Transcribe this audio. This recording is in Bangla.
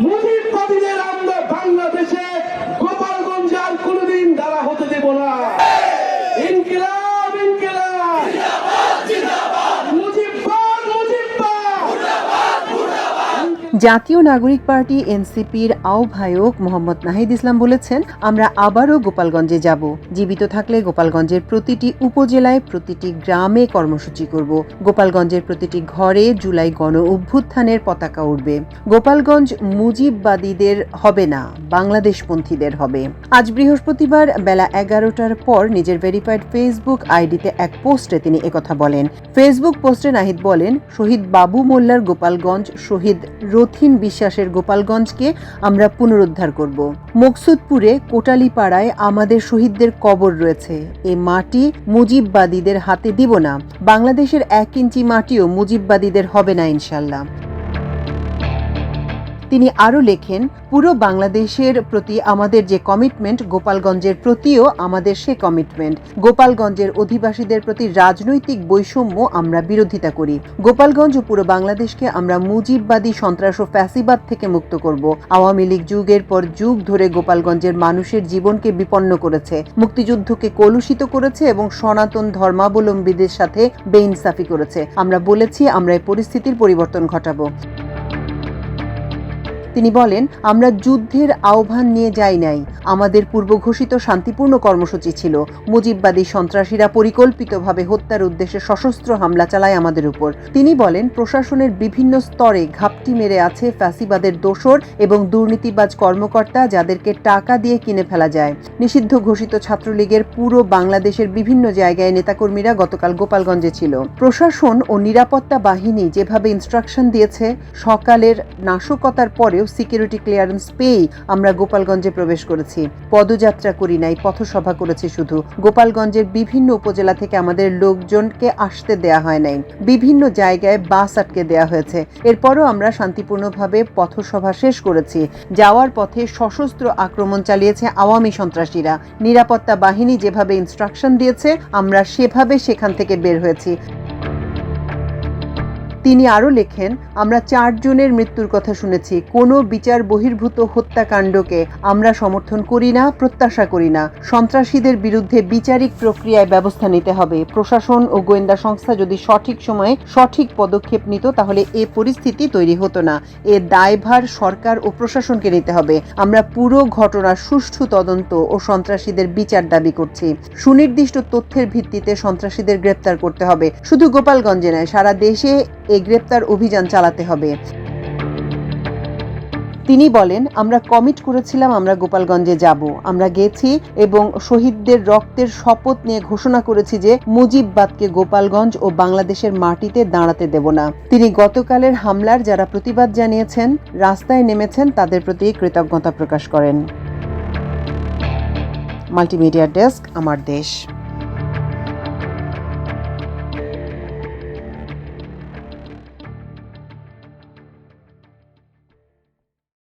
মুজিববাদীদের আমরা বাংলাদেশে গোপালগঞ্জে আর কোনোদিন দাঁড়া হতে দেব না। ইনকিলাব ইনকিলাব মুজিববাদ মুজিববাদ। জাতীয় নাগরিক পার্টি এনসিপির আহ্বায়ক মোহাম্মদ নাহিদ ইসলাম বলেছেন, আমরা আবারও গোপালগঞ্জে যাব। জীবিত থাকলে গোপালগঞ্জের প্রতিটি উপজেলায়, প্রতিটি গ্রামে কর্মসূচি করব। গোপালগঞ্জের প্রতিটি ঘরে জুলাই গণ অভ্যুত্থানের পতাকা উঠবে। গোপালগঞ্জ মুজিববাদীদের হবে না, বাংলাদেশপন্থীদের হবে। আজ বৃহস্পতিবার বেলা 11টার পর নিজের ভেরিফাইড ফেসবুক আইডিতে এক পোস্টে তিনি একথা বলেন। ফেসবুক পোস্টে নাহিদ বলেন, শহীদ বাবু মোল্লার গোপালগঞ্জ, শহীদ রথিন বিশ্বাসের গোপালগঞ্জকে আমরা পুনরুদ্ধার করব। মকসুদপুরে কোটালীপাড়ায় আমাদের শহীদদের কবর রয়েছে। এ মাটি মুজিববাদীদের হাতে দিব না। বাংলাদেশের 1 ইঞ্চি মাটিও মুজিববাদীদের হবে না ইনশাল্লাহ। তিনি আরও লেখেন, পুরো বাংলাদেশের প্রতি আমাদের যে কমিটমেন্ট, গোপালগঞ্জের প্রতিও আমাদের সে কমিটমেন্ট। গোপালগঞ্জের অধিবাসীদের প্রতি রাজনৈতিক বৈষম্য আমরা বিরোধিতা করি। গোপালগঞ্জ ও পুরো বাংলাদেশকে আমরা মুজিববাদী সন্ত্রাস ও ফ্যাসিবাদ থেকে মুক্ত করব। আওয়ামী লীগ যুগের পর যুগ ধরে গোপালগঞ্জের মানুষের জীবনকে বিপন্ন করেছে, মুক্তিযুদ্ধকে কলুষিত করেছে এবং সনাতন ধর্মাবলম্বীদের সাথে বেইনসাফি করেছে। আমরা বলেছি আমরা এই পরিস্থিতির পরিবর্তন ঘটাবো। তিনি বলেন, আমরা যুদ্ধের আহ্বান নিয়ে যাই নাই। আমাদের পূর্বঘোষিত শান্তিপূর্ণ কর্মসূচি ছিল। মুজিববাদী সন্ত্রাসীরা পরিকল্পিতভাবে হত্যার উদ্দেশ্যে সশস্ত্র হামলা চালায় আমাদের উপর। তিনি বলেন, প্রশাসনের বিভিন্ন স্তরে ঘাপটি মেরে আছে ফ্যাসিবাদের দোসর এবং দুর্নীতিবাজ কর্মকর্তা, যাদেরকে টাকা দিয়ে কিনে ফেলা যায়। নিষিদ্ধ ঘোষিত ছাত্রলীগের পুরো বাংলাদেশের বিভিন্ন জায়গায় নেতাকর্মীরা গতকাল গোপালগঞ্জে ছিল। প্রশাসন ও নিরাপত্তা বাহিনী যেভাবে ইনস্ট্রাকশন দিয়েছে, সকালের নাশকতার পরেও সিকিউরিটি ক্লিয়ারেন্স পেয়ে আমরা গোপালগঞ্জে প্রবেশ করেছি। পদযাত্রা করি নাই, পথসভা করেছি শুধু। গোপালগঞ্জের বিভিন্ন উপজেলা থেকে আমাদের লোকজনকে আসতে দেয়া হয় নাই। বিভিন্ন জায়গায় বাস আটকে দেয়া হয়েছে। এরপরও আমরা শান্তিপূর্ণভাবে পথসভা শেষ করেছি। যাওয়ার পথে সশস্ত্র আক্রমণ চালিয়েছে আওয়ামী সন্ত্রাসীরা। নিরাপত্তা বাহিনী যেভাবে ইনস্ট্রাকশন দিয়েছে, আমরা সেভাবে সেখান থেকে বের হয়েছি। তিনি আরও লেখেন, আমরা 4 জনের মৃত্যুর কথা শুনেছি। কোনো বিচার বহির্ভূত হত্যাকাণ্ডকে আমরা সমর্থন করি না, প্রত্যাশা করি না। সন্ত্রাসীদের বিরুদ্ধে বিচারিক প্রক্রিয়ায় ব্যবস্থা নিতে হবে। প্রশাসন ও গোয়েন্দা সংস্থা যদি সঠিক সময়ে সঠিক পদক্ষেপ নিত, তাহলে এ পরিস্থিতি তৈরি হতো না। এর দায়ভার সরকার ও প্রশাসনকে নিতে হবে। আমরা পুরো ঘটনার সুষ্ঠু তদন্ত ও সন্ত্রাসীদের বিচার দাবি করছি। সুনির্দিষ্ট তথ্যের ভিত্তিতে সন্ত্রাসীদের গ্রেপ্তার করতে হবে। শুধু গোপালগঞ্জে নয়, সারা দেশে এই গ্রেপ্তার অভিযান চালাতে হবে। তিনি বলেন, আমরা কমিট করেছিলাম আমরা গোপালগঞ্জে যাব। আমরা গেছি এবং শহীদদের রক্তের শপথ নিয়ে ঘোষণা করেছি যে মুজিববাদকে গোপালগঞ্জ ও বাংলাদেশের মাটিতে দাঁড়াতে দেব না। তিনি গতকালের হামলার যারা প্রতিবাদ জানিয়েছেন, রাস্তায় নেমেছেন, তাদের প্রতি কৃতজ্ঞতা প্রকাশ করেন। মাল্টিমিডিয়া ডেস্ক, আমার দেশ।